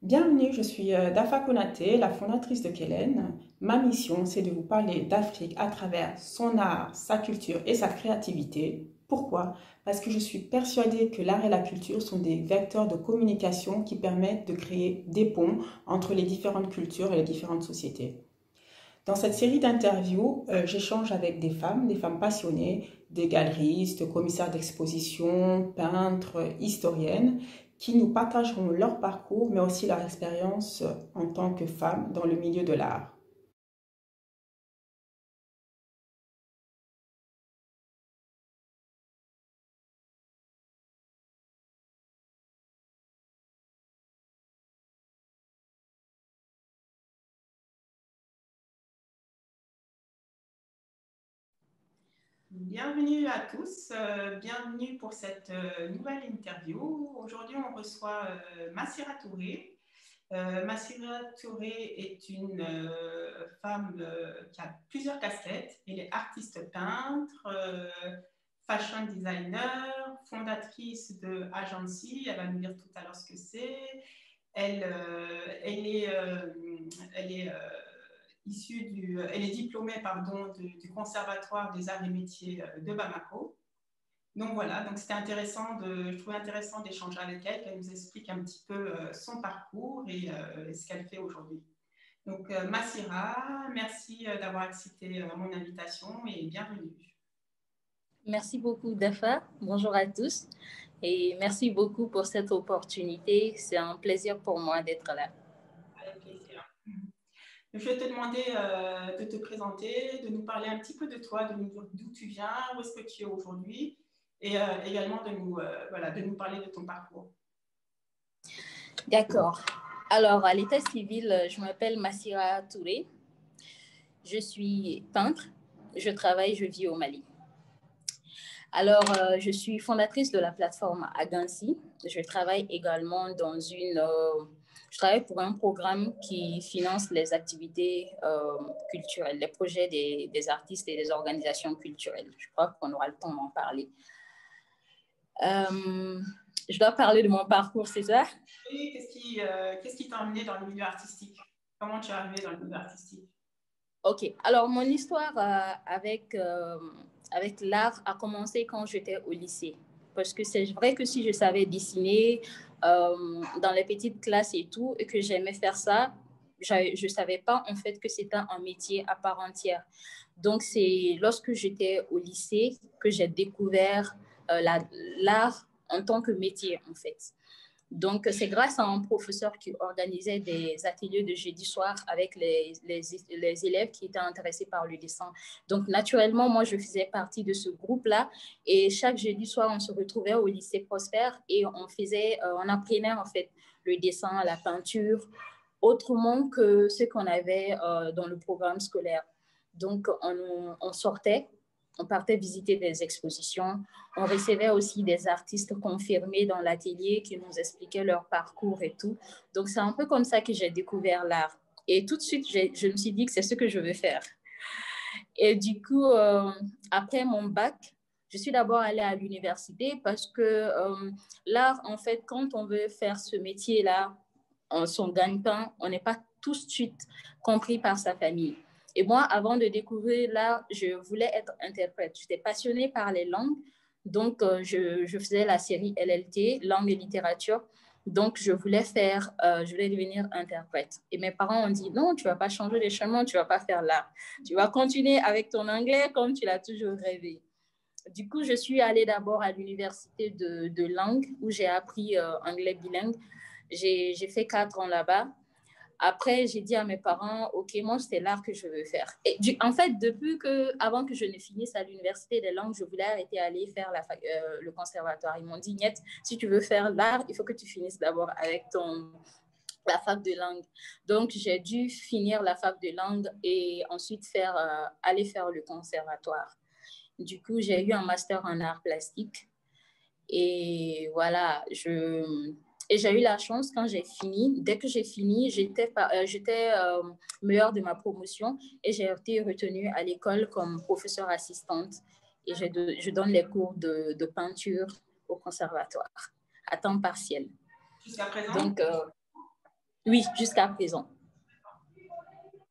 Bienvenue, je suis Dafa Konaté, la fondatrice de Kellen. Ma mission, c'est de vous parler d'Afrique à travers son art, sa culture et sa créativité. Pourquoi? Parce que je suis persuadée que l'art et la culture sont des vecteurs de communication qui permettent de créer des ponts entre les différentes cultures et les différentes sociétés. Dans cette série d'interviews, j'échange avec des femmes passionnées, des galeristes, commissaires d'exposition, peintres, historiennes, qui nous partageront leur parcours, mais aussi leur expérience en tant que femmes dans le milieu de l'art. Bienvenue à tous, bienvenue pour cette nouvelle interview. Aujourd'hui, on reçoit Massira Touré. Massira Touré est une femme qui a plusieurs casquettes. Elle est artiste peintre, fashion designer, fondatrice de Agency. Elle va nous dire tout à l'heure ce que c'est. Elle, elle est elle est diplômée du Conservatoire des Arts et Métiers de Bamako. Donc voilà, donc je trouvais intéressant d'échanger avec elle, qu'elle nous explique un petit peu son parcours et ce qu'elle fait aujourd'hui. Donc Massira, merci d'avoir accepté mon invitation et bienvenue. Merci beaucoup, Dafa. Bonjour à tous et merci beaucoup pour cette opportunité. C'est un plaisir pour moi d'être là. Avec plaisir. Je vais te demander de te présenter, de nous parler un petit peu de toi, de nous dire d'où tu viens, où est-ce que tu es aujourd'hui et également de nous parler de ton parcours. D'accord. Alors, à l'état civil, je m'appelle Massira Touré. Je suis peintre. Je vis au Mali. Alors, je suis fondatrice de la plateforme Agansi. Je travaille également je travaille pour un programme qui finance les activités culturelles, les projets des artistes et des organisations culturelles. Je crois qu'on aura le temps d'en parler. Je dois parler de mon parcours, c'est ça? Et qu'est-ce qui t'a amené dans le milieu artistique? Comment tu es arrivé dans le milieu artistique? Ok, alors mon histoire avec l'art a commencé quand j'étais au lycée. Parce que c'est vrai que si je savais dessiner dans les petites classes et tout, et que j'aimais faire ça, je ne savais pas en fait que c'était un métier à part entière. Donc c'est lorsque j'étais au lycée que j'ai découvert l'art en tant que métier en fait. Donc, c'est grâce à un professeur qui organisait des ateliers de jeudi soir avec les élèves qui étaient intéressés par le dessin. Donc, naturellement, moi, je faisais partie de ce groupe-là. Et chaque jeudi soir, on se retrouvait au lycée Prosper et on apprenait en fait le dessin, la peinture, autrement que ce qu'on avait dans le programme scolaire. Donc, on sortait, on partait visiter des expositions. On recevait aussi des artistes confirmés dans l'atelier qui nous expliquaient leur parcours et tout. Donc, c'est un peu comme ça que j'ai découvert l'art. Et tout de suite, je me suis dit que c'est ce que je veux faire. Et du coup, après mon bac, je suis d'abord allée à l'université parce que l'art, en fait, quand on veut faire ce métier-là, son gagne-pain, on n'est pas tout de suite compris par sa famille. Et moi, avant de découvrir l'art, je voulais être interprète. J'étais passionnée par les langues. Donc, je faisais la série LLT, langue et littérature. Donc, je voulais devenir interprète. Et mes parents ont dit, non, tu ne vas pas changer les chemins, tu ne vas pas faire l'art. Tu vas continuer avec ton anglais comme tu l'as toujours rêvé. Du coup, je suis allée d'abord à l'université de langue où j'ai appris anglais bilingue. J'ai fait 4 ans là-bas. Après, j'ai dit à mes parents, OK, moi, c'est l'art que je veux faire. Et en fait, avant que je ne finisse à l'université des langues, je voulais arrêter d'aller faire le conservatoire. Ils m'ont dit, Niet, si tu veux faire l'art, il faut que tu finisses d'abord avec la fac de langue. Donc, j'ai dû finir la fac de langue et ensuite aller faire le conservatoire. Du coup, j'ai eu un master en art plastique. Et voilà, et j'ai eu la chance quand j'ai fini. Dès que j'ai fini, j'étais meilleure de ma promotion et j'ai été retenue à l'école comme professeure assistante. Et je donne les cours de peinture au conservatoire à temps partiel. Jusqu'à présent? Donc, Oui, jusqu'à présent.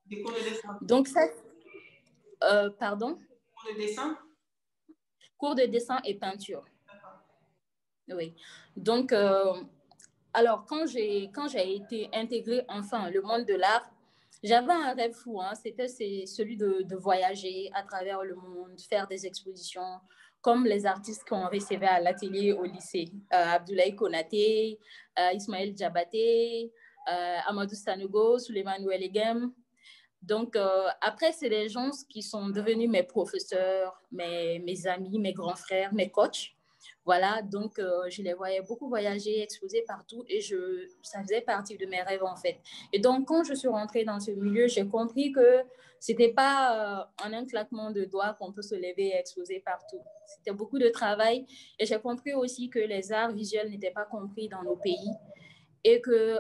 Des cours de dessin. Donc, ça, pardon? Cours de dessin? Cours de dessin et peinture. D'accord. Oui. Donc, alors, quand j'ai été intégrée enfin le monde de l'art, j'avais un rêve fou, hein. C'est celui de voyager à travers le monde, faire des expositions, comme les artistes qu'on recevait à l'atelier au lycée. Abdoulaye Konaté, Ismaël Diabaté, Amadou Sanogo, Souleymane Ouelegem. Donc, après, c'est des gens qui sont devenus mes professeurs, mes amis, mes grands frères, mes coachs. Voilà, donc je les voyais beaucoup voyager, exposer partout et ça faisait partie de mes rêves en fait. Et donc, quand je suis rentrée dans ce milieu, j'ai compris que c'était pas en un claquement de doigts qu'on peut se lever et exposer partout. C'était beaucoup de travail et j'ai compris aussi que les arts visuels n'étaient pas compris dans nos pays et que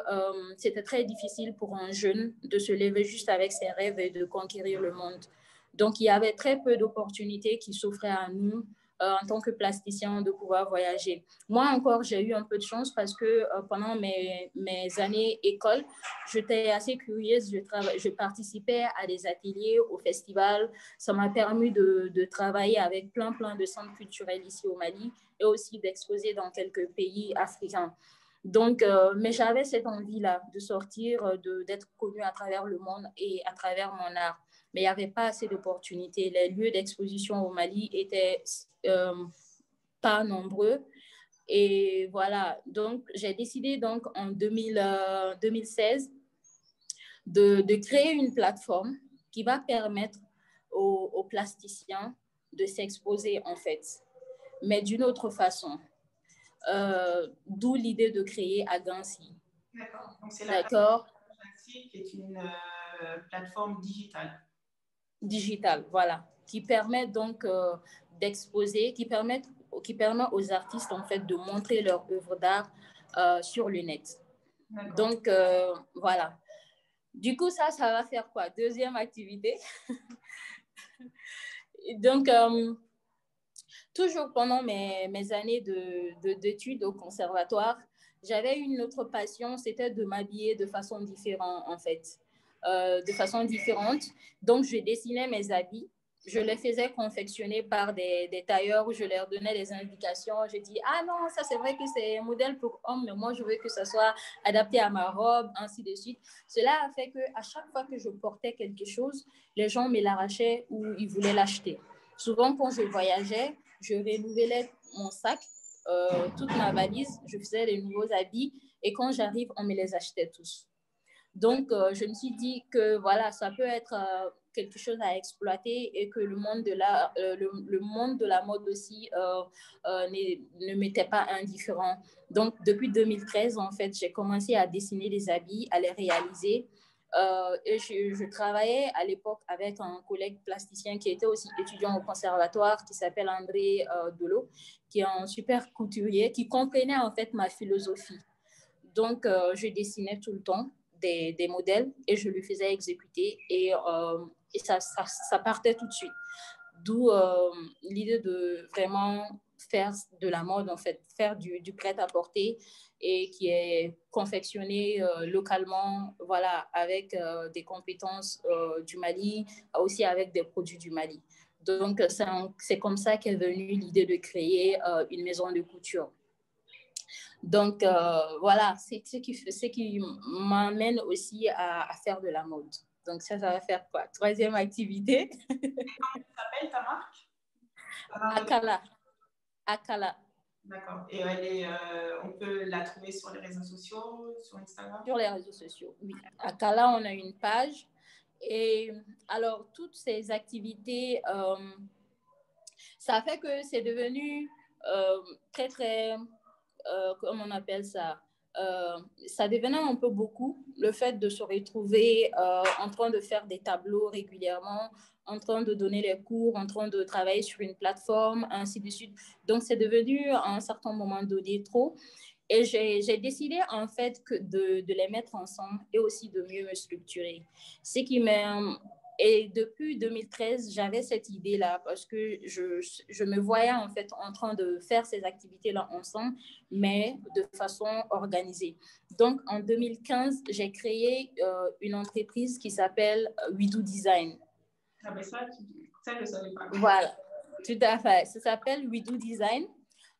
c'était très difficile pour un jeune de se lever juste avec ses rêves et de conquérir le monde. Donc, il y avait très peu d'opportunités qui s'offraient à nous en tant que plasticiens de pouvoir voyager. Moi encore, j'ai eu un peu de chance parce que pendant mes années école, j'étais assez curieuse, je participais à des ateliers, au festival. Ça m'a permis de travailler avec plein de centres culturels ici au Mali et aussi d'exposer dans quelques pays africains. Donc, mais j'avais cette envie-là de sortir, d'être connue à travers le monde et à travers mon art. Mais il n'y avait pas assez d'opportunités. Les lieux d'exposition au Mali étaient pas nombreux. Et voilà, donc j'ai décidé donc en 2016 de créer une plateforme qui va permettre aux plasticiens de s'exposer en fait, mais d'une autre façon. D'où l'idée de créer Agansi. D'accord. Donc, c'est la D'accord. plateforme Agansi qui est une plateforme digitale. Digital, voilà, qui permet donc d'exposer, qui permet aux artistes en fait de montrer leur œuvre d'art sur le net. Donc voilà. Du coup, ça va faire quoi? Deuxième activité. Donc, toujours pendant mes années d'études au conservatoire, j'avais une autre passion, c'était de m'habiller de façon différente, en fait. De façon différente. Donc, je dessinais mes habits. Je les faisais confectionner par des tailleurs où je leur donnais des indications. Je dis, ah non, ça c'est vrai que c'est un modèle pour homme, mais moi je veux que ça soit adapté à ma robe, ainsi de suite. Cela a fait qu'à chaque fois que je portais quelque chose, les gens me l'arrachaient ou ils voulaient l'acheter. Souvent, quand je voyageais, je renouvelais mon sac, toute ma valise, je faisais les nouveaux habits et quand j'arrive, on me les achetait tous. Donc, je me suis dit que voilà, ça peut être quelque chose à exploiter et que le monde le monde de la mode aussi ne m'était pas indifférent. Donc, depuis 2013, en fait, j'ai commencé à dessiner des habits, à les réaliser. Et je travaillais à l'époque avec un collègue plasticien qui était aussi étudiant au conservatoire, qui s'appelle André Dolo, qui est un super couturier, qui comprenait en fait ma philosophie. Donc, je dessinais tout le temps des modèles et je lui faisais exécuter et ça partait tout de suite. D'où l'idée de vraiment faire de la mode, en fait, faire du prêt-à-porter et qui est confectionné localement, voilà, avec des compétences du Mali, aussi avec des produits du Mali. Donc, c'est comme ça qu'est venue l'idée de créer une maison de couture. Donc, voilà, c'est ce qui m'amène aussi à faire de la mode. Donc, ça va faire quoi? Troisième activité. Comment s'appelle ta marque? Akala. Akala. D'accord. Et on peut la trouver sur les réseaux sociaux, sur Instagram? Sur les réseaux sociaux, oui. Akala, on a une page. Et alors, toutes ces activités, ça fait que c'est devenu très, comment on appelle ça, ça devenait un peu beaucoup, le fait de se retrouver en train de faire des tableaux régulièrement, en train de donner les cours, en train de travailler sur une plateforme, ainsi de suite. Donc, c'est devenu à un certain moment donné trop. Et j'ai décidé en fait de les mettre ensemble et aussi de mieux me structurer. Ce qui m'a Et depuis 2013, j'avais cette idée-là parce que je me voyais en fait en train de faire ces activités-là ensemble, mais de façon organisée. Donc, en 2015, j'ai créé une entreprise qui s'appelle We Do Design. Ah ben ça, je ne savais pas. Voilà, tout à fait. Ça s'appelle We Do Design.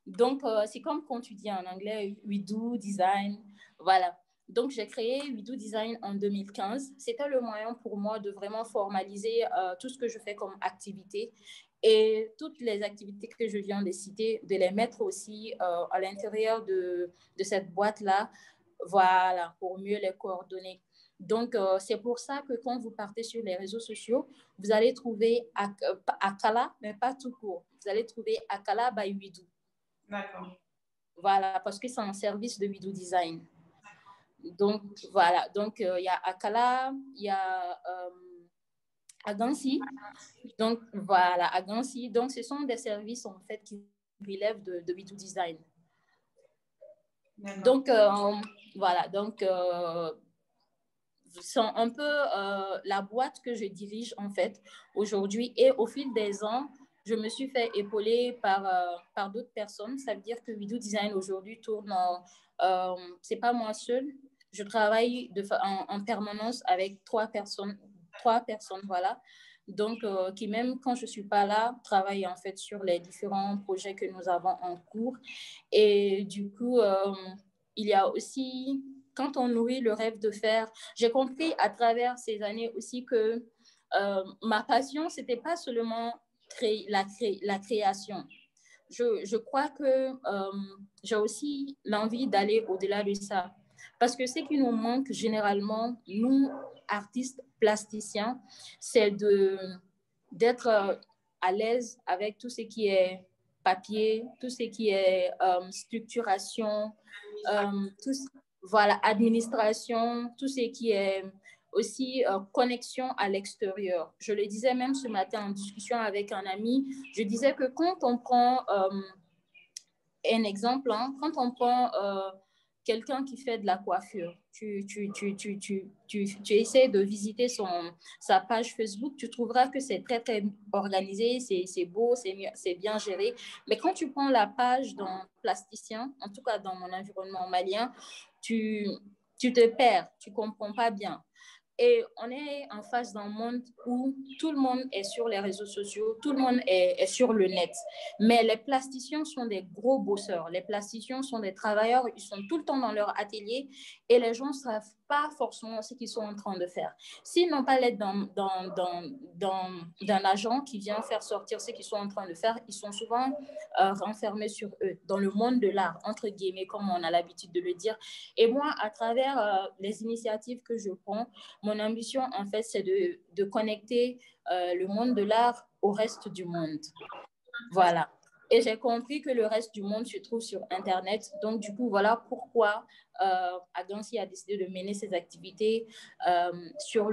Donc, c'est comme quand tu dis en anglais We Do Design. Voilà. Donc, j'ai créé We Do Design en 2015. C'était le moyen pour moi de vraiment formaliser tout ce que je fais comme activité et toutes les activités que je viens de citer, de les mettre aussi à l'intérieur de cette boîte-là. Voilà, pour mieux les coordonner. Donc, c'est pour ça que quand vous partez sur les réseaux sociaux, vous allez trouver Akala, mais pas tout court. Vous allez trouver Akala by We Do. D'accord. Voilà, parce que c'est un service de We Do Design. Donc, voilà. Donc, il y a Akala, il y a Agansi. Donc, voilà, Agansi. Donc, ce sont des services, en fait, qui relèvent de We Do Design. Donc, voilà. Donc, c'est un peu la boîte que je dirige, en fait, aujourd'hui. Et au fil des ans, je me suis fait épauler par d'autres personnes. Ça veut dire que We Do Design aujourd'hui tourne c'est pas moi seule. Je travaille en permanence avec trois personnes, voilà. Donc, qui même quand je suis pas là, travaillent en fait sur les différents projets que nous avons en cours. Et du coup, il y a aussi, quand on nourrit le rêve de faire, j'ai compris à travers ces années aussi que ma passion, c'était pas seulement la création. Je crois que j'ai aussi l'envie d'aller au-delà de ça. Parce que ce qui nous manque généralement, nous, artistes plasticiens, c'est d'être à l'aise avec tout ce qui est papier, tout ce qui est structuration, voilà, administration, tout ce qui est aussi connexion à l'extérieur. Je le disais même ce matin en discussion avec un ami, je disais que quand on prend un exemple, hein, quand on prend quelqu'un qui fait de la coiffure, tu essaies de visiter sa page Facebook, tu trouveras que c'est très, très organisé, c'est beau, c'est bien géré. Mais quand tu prends la page d'un plasticien, en tout cas dans mon environnement malien, tu, tu te perds, tu ne comprends pas bien. Et on est en face d'un monde où tout le monde est sur les réseaux sociaux, tout le monde est sur le net. Mais les plasticiens sont des gros bosseurs. Les plasticiens sont des travailleurs, ils sont tout le temps dans leur atelier et les gens ne savent pas forcément ce qu'ils sont en train de faire. S'ils n'ont pas l'aide d'un agent qui vient faire sortir ce qu'ils sont en train de faire, ils sont souvent renfermés sur eux, dans le monde de l'art, entre guillemets, comme on a l'habitude de le dire. Et moi, à travers les initiatives que je prends, mon ambition, en fait, c'est de connecter le monde de l'art au reste du monde. Voilà. Et j'ai compris que le reste du monde se trouve sur Internet. Donc, du coup, voilà pourquoi Agansi a décidé de mener ses activités sur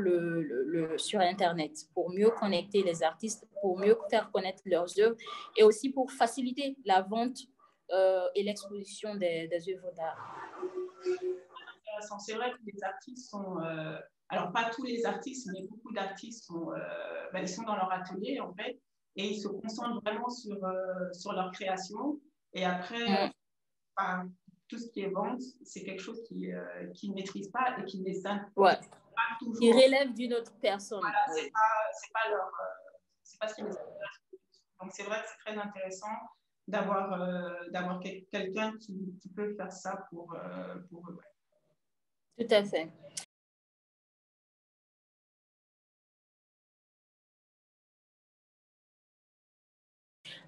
Internet, pour mieux connecter les artistes, pour mieux faire connaître leurs œuvres et aussi pour faciliter la vente et l'exposition des œuvres d'art. C'est vrai que les artistes sont... alors, pas tous les artistes, mais beaucoup d'artistes ils sont dans leur atelier, en fait, et ils se concentrent vraiment sur leur création. Et après, tout ce qui est vente, c'est quelque chose qu'ils ne maîtrisent pas et qui ne les intéresse pas toujours. Ils relèvent d'une autre personne. Voilà, c'est pas ce qui les intéresse. Donc, c'est vrai que c'est très intéressant d'avoir quelqu'un qui peut faire ça pour eux. Ouais. Tout à fait.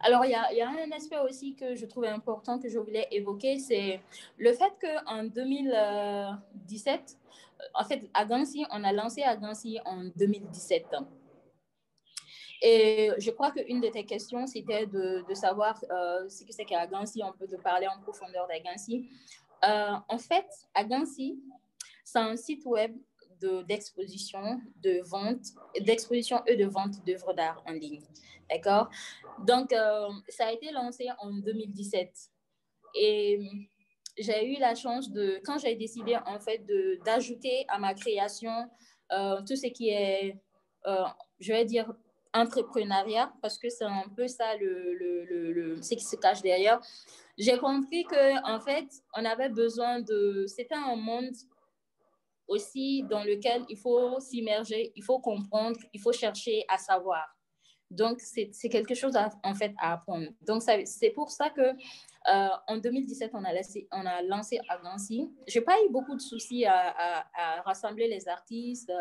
Alors, il y a un aspect aussi que je trouvais important que je voulais évoquer, c'est le fait qu'en 2017, en fait, Agansi, on a lancé Agansi en 2017. Et je crois qu'une de tes questions, c'était de savoir ce que c'est qu'Agansi, on peut te parler en profondeur d'Agansi. En fait, Agansi, c'est un site web d'exposition, de vente, d'exposition et de vente d'œuvres d'art en ligne. D'accord? Donc, ça a été lancé en 2017. Et j'ai eu la chance quand j'ai décidé en fait d'ajouter à ma création tout ce qui est je vais dire, entrepreneuriat, parce que c'est un peu ça ce qui se cache derrière. J'ai compris que en fait, on avait besoin de... C'était un monde aussi dans lequel il faut s'immerger, il faut comprendre, il faut chercher à savoir. Donc, c'est quelque chose en fait à apprendre. Donc, c'est pour ça que en 2017, on a lancé Agansi. Je n'ai pas eu beaucoup de soucis à rassembler les artistes,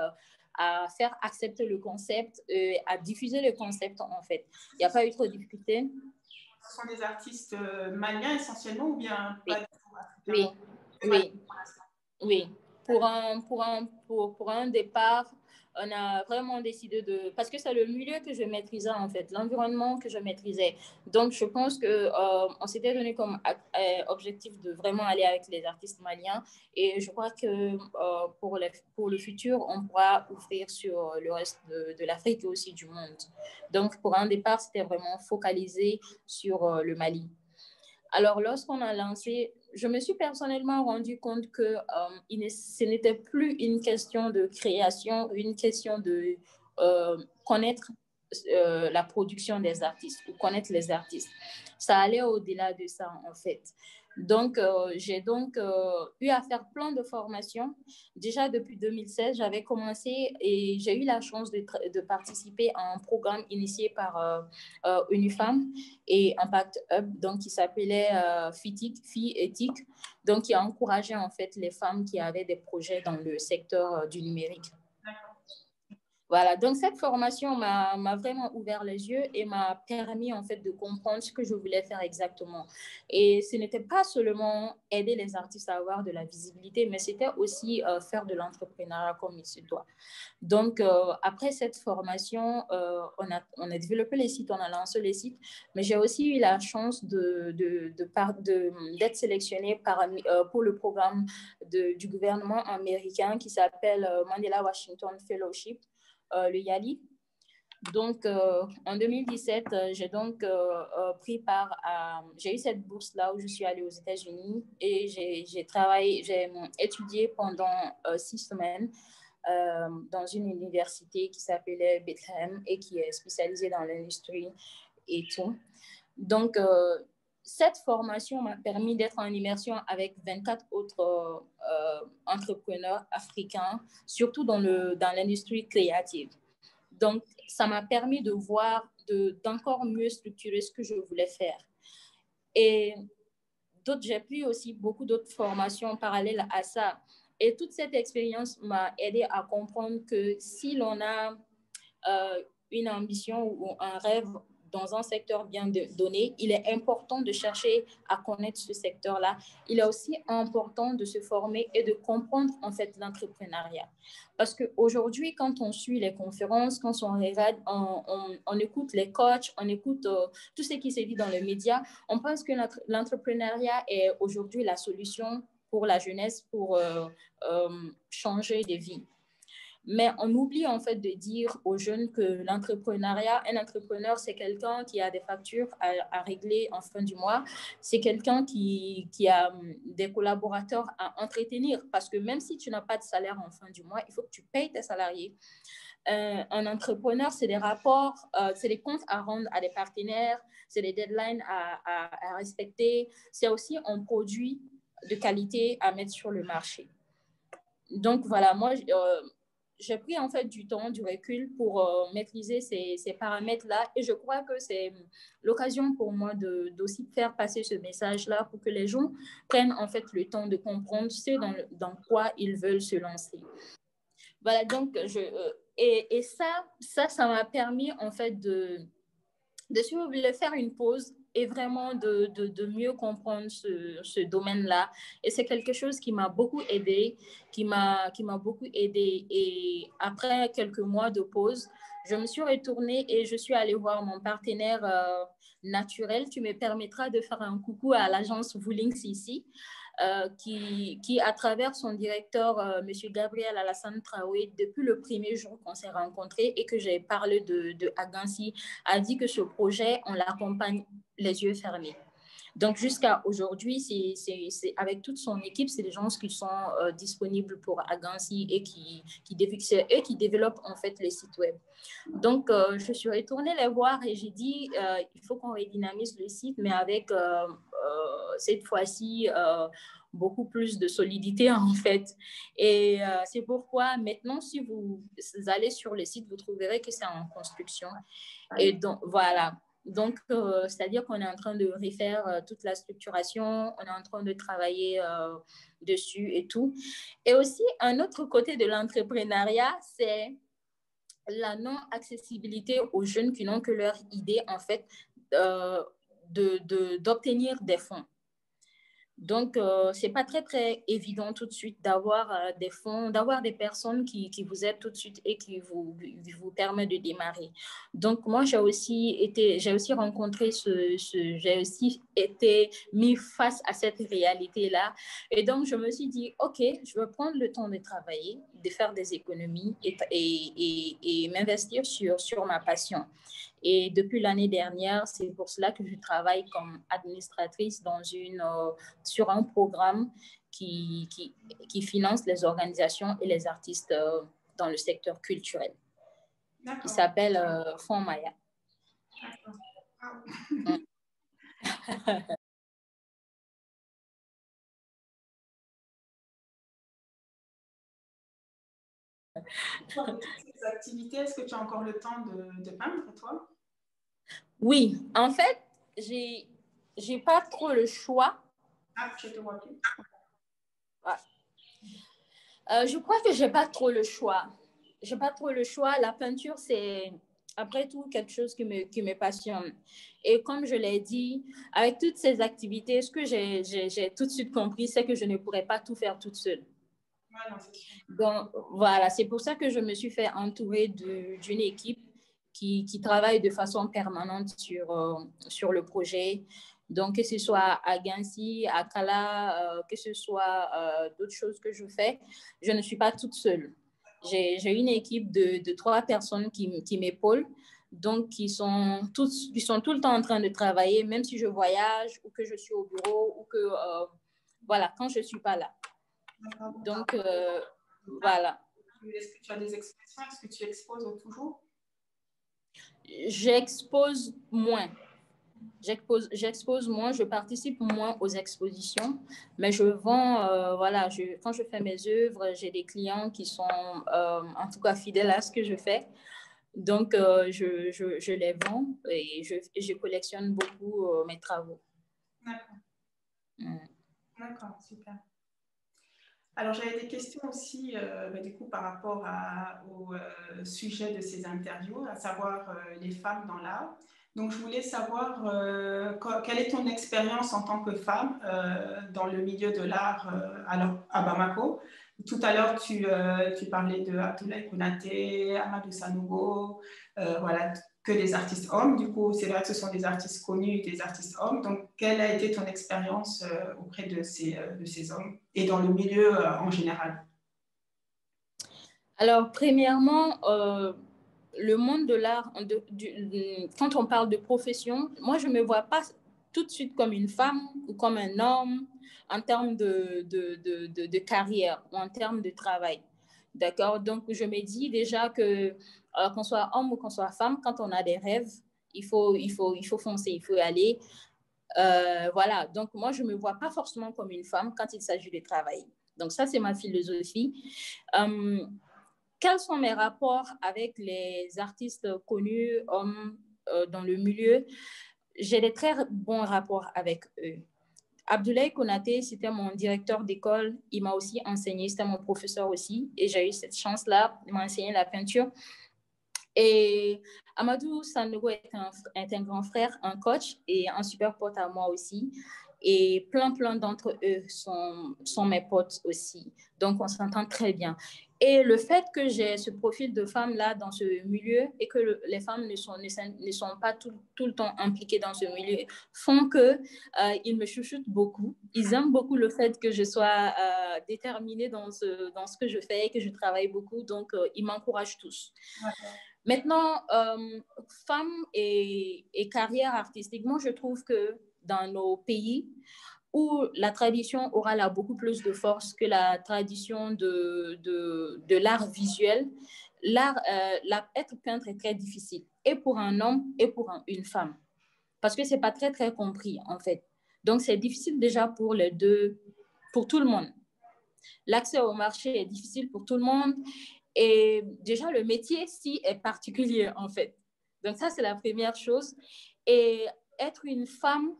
à faire accepter le concept, à diffuser le concept en fait. Il n'y a pas eu trop de difficultés. Ce sont des artistes maliens essentiellement ou bien oui. pas du tout africains? Oui, oui. Pour un départ, on a vraiment décidé de... Parce que c'est le milieu que je maîtrisais, en fait, l'environnement que je maîtrisais. Donc, je pense qu'on s'était donné comme objectif de vraiment aller avec les artistes maliens. Et je crois que pour le futur, on pourra ouvrir sur le reste de l'Afrique et aussi du monde. Donc, pour un départ, c'était vraiment focalisé sur le Mali. Alors, lorsqu'on a lancé, je me suis personnellement rendu compte que ce n'était plus une question de création, une question de connaître la production des artistes ou connaître les artistes. Ça allait au-delà de ça, en fait. Donc, j'ai eu à faire plein de formations. Déjà, depuis 2016, j'avais commencé et j'ai eu la chance de participer à un programme initié par Unifam et Impact Hub, donc qui s'appelait Filles Éthiques, donc qui a encouragé en fait les femmes qui avaient des projets dans le secteur du numérique. Voilà, donc cette formation m'a vraiment ouvert les yeux et m'a permis en fait de comprendre ce que je voulais faire exactement. Et ce n'était pas seulement aider les artistes à avoir de la visibilité, mais c'était aussi faire de l'entrepreneuriat comme il se doit. Donc, après cette formation, on a développé les sites, on a lancé les sites, mais j'ai aussi eu la chance d'être sélectionnée pour le programme du gouvernement américain qui s'appelle Mandela Washington Fellowship, le YALI. Donc, en 2017, j'ai donc j'ai eu cette bourse-là où je suis allée aux États-Unis et j'ai étudié pendant 6 semaines dans une université qui s'appelait Bethlehem et qui est spécialisée dans l'industrie et tout. Donc, cette formation m'a permis d'être en immersion avec 24 autres entrepreneurs africains, surtout dans l'industrie créative. Donc, ça m'a permis de voir, d'encore mieux structurer ce que je voulais faire. Et j'ai pris aussi beaucoup d'autres formations parallèles à ça. Et toute cette expérience m'a aidé à comprendre que si l'on a une ambition ou un rêve dans un secteur bien donné, il est important de chercher à connaître ce secteur-là. Il est aussi important de se former et de comprendre en fait l'entrepreneuriat. Parce qu'aujourd'hui, quand on suit les conférences, quand on regarde, on écoute les coachs, on écoute tout ce qui se dit dans les médias, on pense que l'entrepreneuriat est aujourd'hui la solution pour la jeunesse pour changer de vie. Mais on oublie en fait de dire aux jeunes que un entrepreneur, c'est quelqu'un qui a des factures à régler en fin du mois. C'est quelqu'un qui a des collaborateurs à entretenir parce que même si tu n'as pas de salaire en fin du mois, il faut que tu payes tes salariés. Un entrepreneur, c'est des rapports, c'est des comptes à rendre à des partenaires, c'est des deadlines à respecter. C'est aussi un produit de qualité à mettre sur le marché. Donc voilà, moi, j'ai pris en fait du temps, du recul pour maîtriser ces paramètres-là et je crois que c'est l'occasion pour moi d'aussi faire passer ce message-là pour que les gens prennent en fait le temps de comprendre ce dans quoi ils veulent se lancer. Voilà, donc et ça m'a permis en fait de faire une pause et vraiment de mieux comprendre ce domaine-là. Et c'est quelque chose qui m'a beaucoup aidé, qui m'a beaucoup aidé. Et après quelques mois de pause, je me suis retournée et je suis allée voir mon partenaire naturel. Tu me permettras de faire un coucou à l'agence Woolings ici. Qui, à travers son directeur, M. Gabriel Alassane Traoré, depuis le premier jour qu'on s'est rencontrés et que j'ai parlé de Agansi, a dit que ce projet, on l'accompagne les yeux fermés. Donc, jusqu'à aujourd'hui, avec toute son équipe, c'est des gens qui sont disponibles pour Agansi et qui développent en fait les sites web. Donc, je suis retournée les voir et j'ai dit, il faut qu'on redynamise le site, mais avec cette fois-ci beaucoup plus de solidité en fait. Et c'est pourquoi maintenant, si vous allez sur le site, vous trouverez que c'est en construction. Et donc, voilà. Donc, c'est-à-dire qu'on est en train de refaire toute la structuration, on est en train de travailler dessus et tout. Et aussi, un autre côté de l'entrepreneuriat, c'est la non-accessibilité aux jeunes qui n'ont que leur idée, en fait, d'obtenir des fonds. Donc, ce n'est pas très, très évident tout de suite d'avoir des fonds, d'avoir des personnes qui vous aident tout de suite et qui vous permettent de démarrer. Donc, moi, j'ai aussi rencontré j'ai aussi été mis face à cette réalité-là. Et donc, je me suis dit, OK, je vais prendre le temps de travailler, de faire des économies et m'investir sur ma passion. Et depuis l'année dernière, c'est pour cela que je travaille comme administratrice sur un programme qui finance les organisations et les artistes dans le secteur culturel. Qui s'appelle Fonds Maya. Pour toutes ces activités, est-ce que tu as encore le temps de peindre, toi? Oui, en fait, j'ai pas trop le choix. Ah, je te vois plus. Je crois que j'ai pas trop le choix. J'ai pas trop le choix. La peinture, c'est après tout quelque chose qui me passionne. Et comme je l'ai dit, avec toutes ces activités, ce que j'ai tout de suite compris, c'est que je ne pourrais pas tout faire toute seule. Ouais, non, c'est sûr. Donc, voilà, c'est pour ça que je me suis fait entourer d'une équipe qui travaille de façon permanente sur le projet. Donc, que ce soit à Gansi, à Kala, que ce soit d'autres choses que je fais, je ne suis pas toute seule. J'ai une équipe de 3 personnes qui m'épaulent, donc qui sont tout le temps en train de travailler, même si je voyage ou que je suis au bureau ou que, voilà, quand je ne suis pas là. Donc, voilà. Est-ce que tu as des expositions? Est-ce que tu exposes toujours? J'expose moins. J'expose moins, je participe moins aux expositions, mais je vends, voilà, quand je fais mes œuvres, j'ai des clients qui sont en tout cas fidèles à ce que je fais. Donc, je les vends et je collectionne beaucoup mes travaux. D'accord. D'accord, super. Alors, j'avais des questions aussi, du coup, par rapport au sujet de ces interviews, à savoir les femmes dans l'art. Donc, je voulais savoir quelle est ton expérience en tant que femme dans le milieu de l'art à Bamako. Tout à l'heure, tu parlais de Abdoulaye Konaté, Amadou Sanogo, voilà, que des artistes hommes. Du coup, c'est vrai que ce sont des artistes connus, des artistes hommes. Donc, quelle a été ton expérience auprès de ces hommes et dans le milieu en général? Alors, premièrement, le monde de l'art, quand on parle de profession, moi, je ne me vois pas tout de suite comme une femme ou comme un homme en termes de carrière ou en termes de travail. D'accord? Donc, je me dis déjà que qu'on soit homme ou qu'on soit femme, quand on a des rêves, il faut foncer, il faut y aller. Voilà. Donc, moi, je ne me vois pas forcément comme une femme quand il s'agit de travailler. Donc, ça, c'est ma philosophie. Quels sont mes rapports avec les artistes connus, hommes dans le milieu? J'ai des très bons rapports avec eux. Abdoulaye Konaté, c'était mon directeur d'école. Il m'a aussi enseigné, c'était mon professeur aussi. Et j'ai eu cette chance-là. Il m'a enseigné la peinture. Et Amadou Sanogo est un grand frère, un coach et un super pote à moi aussi. Et plein d'entre eux sont mes potes aussi. Donc, on s'entend très bien. Et le fait que j'ai ce profil de femme-là dans ce milieu et que les femmes ne sont pas tout le temps impliquées dans ce milieu font qu'ils me chouchoutent beaucoup. Ils aiment beaucoup le fait que je sois déterminée dans ce que je fais et que je travaille beaucoup. Donc, ils m'encouragent tous. Maintenant, femme et carrière artistique, moi, je trouve que dans nos pays où la tradition aura là beaucoup plus de force que la tradition de l'art visuel. Être peintre est très difficile, et pour un homme et pour une femme, parce que ce n'est pas très, très compris, en fait. Donc, c'est difficile déjà pour les deux, pour tout le monde. L'accès au marché est difficile pour tout le monde. Et déjà, le métier, si, est particulier, en fait. Donc, ça, c'est la première chose. Et être une femme,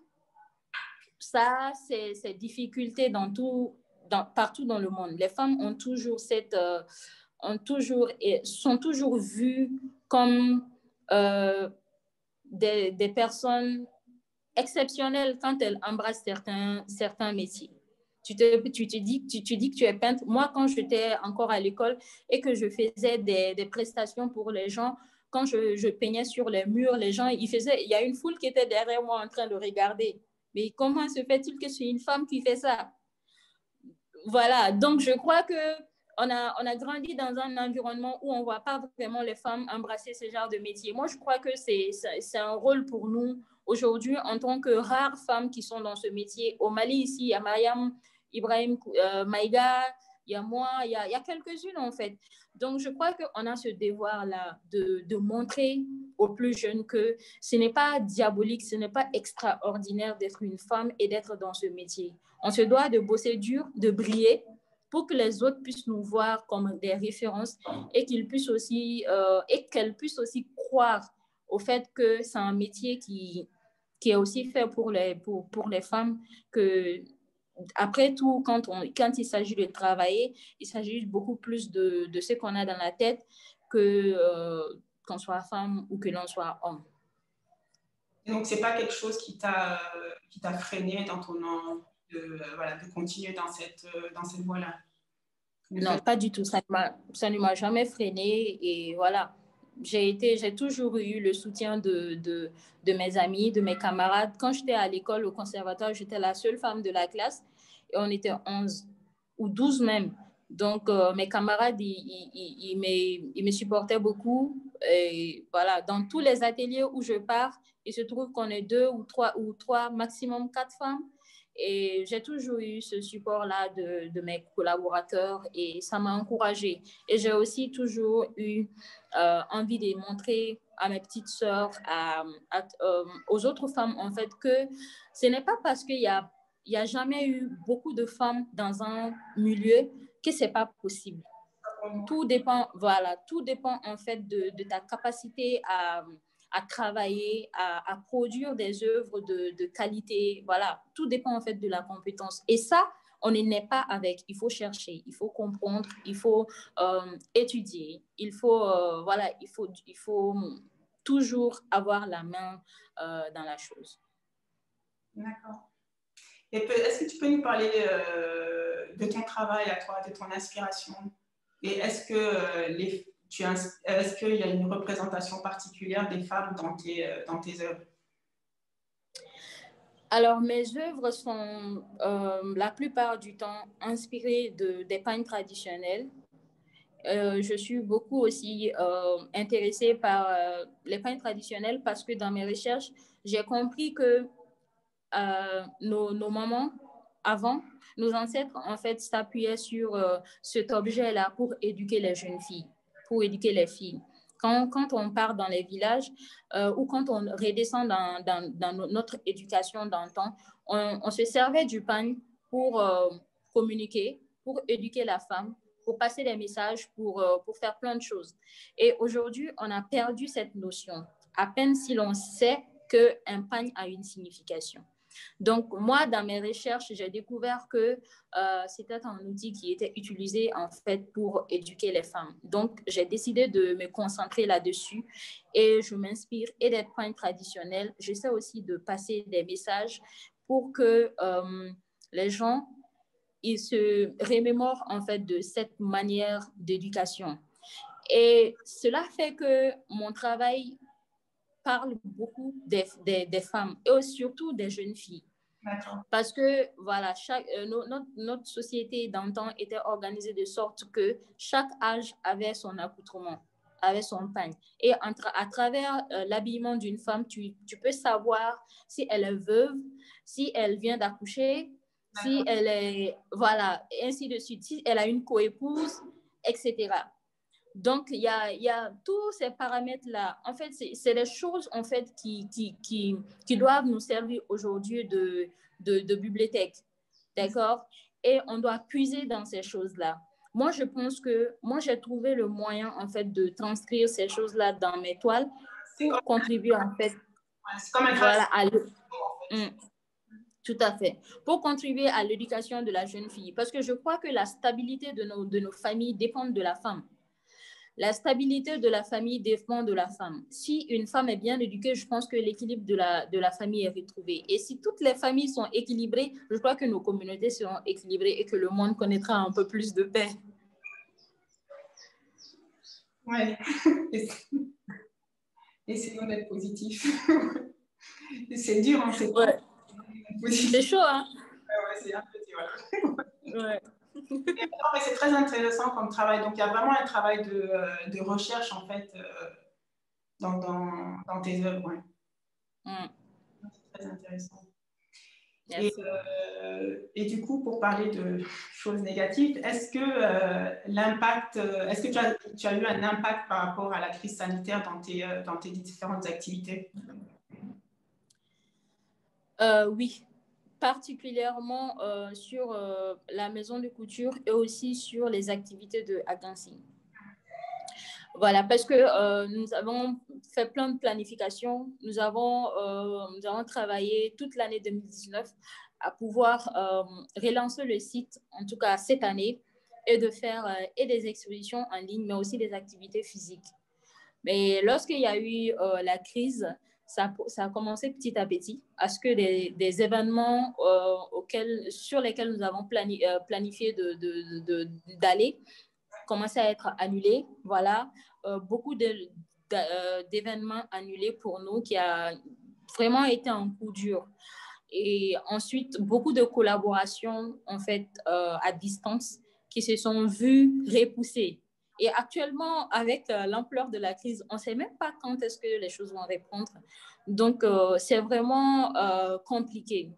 ça, c'est difficulté partout dans le monde. Les femmes ont toujours sont toujours vues comme des personnes exceptionnelles quand elles embrassent certains métiers. Tu dis que tu es peintre. Moi, quand j'étais encore à l'école et que je faisais des prestations pour les gens, quand je peignais sur les murs, les gens, il y a une foule qui était derrière moi en train de regarder. Mais comment se fait-il que c'est une femme qui fait ça? Voilà, donc je crois qu'on a grandi dans un environnement où on ne voit pas vraiment les femmes embrasser ce genre de métier. Moi, je crois que c'est un rôle pour nous aujourd'hui en tant que rares femmes qui sont dans ce métier. Au Mali, ici, il y a Mariam Ibrahim Maïga, il y a moi, il y a quelques-unes en fait. Donc, je crois qu'on a ce devoir-là de montrer aux plus jeunes que ce n'est pas diabolique, ce n'est pas extraordinaire d'être une femme et d'être dans ce métier. On se doit de bosser dur, de briller pour que les autres puissent nous voir comme des références et qu'elles puissent aussi croire au fait que c'est un métier qui est aussi fait pour les femmes, que après tout, quand il s'agit de travailler, il s'agit beaucoup plus de ce qu'on a dans la tête que qu'on soit femme ou que l'on soit homme. Et donc, c'est pas quelque chose qui t'a freiné dans ton de continuer dans cette voie-là? Non, pas du tout. Ça ne m'a jamais freiné. Et voilà, j'ai toujours eu le soutien de mes amis, de mes camarades. Quand j'étais à l'école, au conservatoire, j'étais la seule femme de la classe et on était 11 ou 12 même. Donc, mes camarades, ils me supportaient beaucoup. Et voilà, dans tous les ateliers où je pars, il se trouve qu'on est 2 ou 3, maximum 4 femmes. Et j'ai toujours eu ce support-là de mes collaborateurs et ça m'a encouragée. Et j'ai aussi toujours eu envie de montrer à mes petites sœurs, aux autres femmes, en fait, que ce n'est pas parce qu'il y a jamais eu beaucoup de femmes dans un milieu que ce n'est pas possible. Tout dépend en fait de ta capacité à travailler, à produire des œuvres de qualité. Voilà, tout dépend en fait de la compétence. Et ça, on ne naît pas avec. Il faut chercher, il faut comprendre, il faut étudier, il faut toujours avoir la main dans la chose. D'accord. Et est-ce que tu peux nous parler de ton travail à toi, de ton inspiration? Et est-ce qu'il y a une représentation particulière des femmes dans tes œuvres? Alors, mes œuvres sont la plupart du temps inspirées des peignes traditionnels. Je suis beaucoup aussi intéressée par les peignes traditionnels parce que dans mes recherches, j'ai compris que nos mamans, avant, nos ancêtres, en fait, s'appuyaient sur cet objet-là pour éduquer les jeunes filles, pour éduquer les filles. Quand on part dans les villages ou quand on redescend dans notre éducation d'antan, on se servait du pagne pour communiquer, pour éduquer la femme, pour passer des messages, pour faire plein de choses. Et aujourd'hui, on a perdu cette notion, à peine si l'on sait qu'un pagne a une signification. Donc, moi, dans mes recherches, j'ai découvert que c'était un outil qui était utilisé, en fait, pour éduquer les femmes. Donc, j'ai décidé de me concentrer là-dessus et je m'inspire et des peignes traditionnels. J'essaie aussi de passer des messages pour que les gens ils se remémorent, en fait, de cette manière d'éducation. Et cela fait que mon travail parle beaucoup des femmes et surtout des jeunes filles. Parce que voilà, notre société d'antan était organisée de sorte que chaque âge avait son accoutrement, avec son pagne. Et à travers l'habillement d'une femme, tu peux savoir si elle est veuve, si elle vient d'accoucher, si elle est, voilà, et ainsi de suite, si elle a une coépouse, etc. Donc, il y a tous ces paramètres-là. En fait, c'est les choses en fait, qui doivent nous servir aujourd'hui de bibliothèque. D'accord? Et on doit puiser dans ces choses-là. Moi, je pense que j'ai trouvé le moyen en fait, de transcrire ces choses-là dans mes toiles pour contribuer en fait, voilà, à tout à fait. Pour contribuer à l'éducation de la jeune fille. Parce que je crois que la stabilité de nos familles dépend de la femme. La stabilité de la famille dépend de la femme. Si une femme est bien éduquée, je pense que l'équilibre de la famille est retrouvé. Et si toutes les familles sont équilibrées, je crois que nos communautés seront équilibrées et que le monde connaîtra un peu plus de paix. Ouais. Essayons d'être positifs. C'est dur, hein, c'est ouais. C'est chaud, hein? Ouais, c'est un peu dur. Ouais. Mais c'est très intéressant comme travail. Donc, il y a vraiment un travail de recherche, en fait, dans tes œuvres. Ouais. C'est très intéressant. Et du coup, pour parler de choses négatives, est-ce que l'impact, est-ce que tu as eu un impact par rapport à la crise sanitaire dans tes différentes activités? Oui, particulièrement sur la maison de couture et aussi sur les activités de agency. Voilà, parce que nous avons fait plein de planifications. Nous avons travaillé toute l'année 2019 à pouvoir relancer le site, en tout cas cette année, et de faire et des expositions en ligne, mais aussi des activités physiques. Mais lorsqu'il y a eu la crise, ça a commencé petit à petit à ce que des événements sur lesquels nous avons planifié d'aller commençaient à être annulés. Voilà, beaucoup d'événements annulés pour nous qui a vraiment été un coup dur. Et ensuite, beaucoup de collaborations en fait à distance qui se sont vues repoussées. Et actuellement, avec l'ampleur de la crise, on ne sait même pas quand est-ce que les choses vont reprendre. Donc, c'est vraiment compliqué.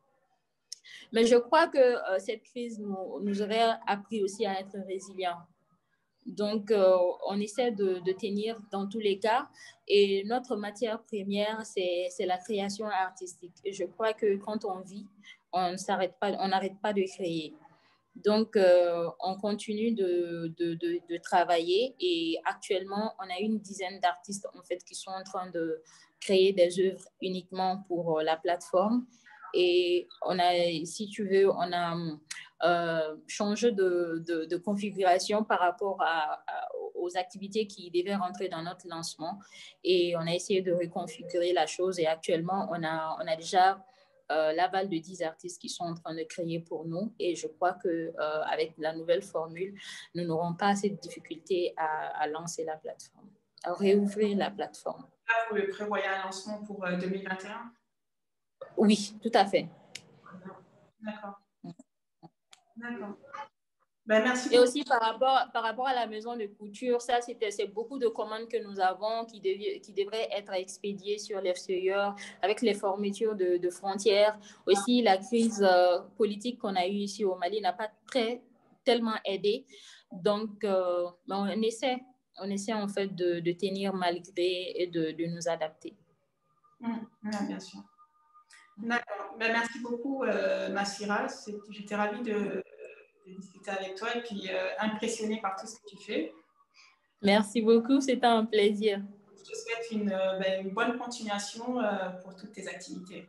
Mais je crois que cette crise nous aurait appris aussi à être résilients. Donc, on essaie de tenir dans tous les cas. Et notre matière première, c'est la création artistique. Et je crois que quand on vit, on n'arrête pas de créer. Donc, on continue de travailler et actuellement, on a une dizaine d'artistes en fait qui sont en train de créer des œuvres uniquement pour la plateforme. Et si tu veux, on a changé de configuration par rapport aux activités qui devaient rentrer dans notre lancement et on a essayé de reconfigurer la chose et actuellement, on a déjà l'aval de 10 artistes qui sont en train de créer pour nous et je crois qu'avec la nouvelle formule, nous n'aurons pas assez de difficultés à lancer la plateforme, à réouvrir la plateforme. Là, vous le prévoyez un lancement pour 2021? Oui, tout à fait. D'accord. D'accord. Ben, merci. Et aussi par rapport à la maison de couture, c'est beaucoup de commandes que nous avons qui devraient être expédiées sur l'extérieur avec les fermetures de frontières. Aussi, la crise politique qu'on a eue ici au Mali n'a pas tellement aidé. Donc, on essaie en fait de tenir malgré et de nous adapter. Bien sûr. D'accord. Ben, merci beaucoup, Massira. J'étais ravie de discuter avec toi et puis impressionnée par tout ce que tu fais. Merci beaucoup, c'était un plaisir. Je te souhaite une bonne continuation pour toutes tes activités.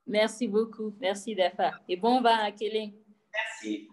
Merci beaucoup. Merci, Dafa. Et bon vent à Kélé. Merci.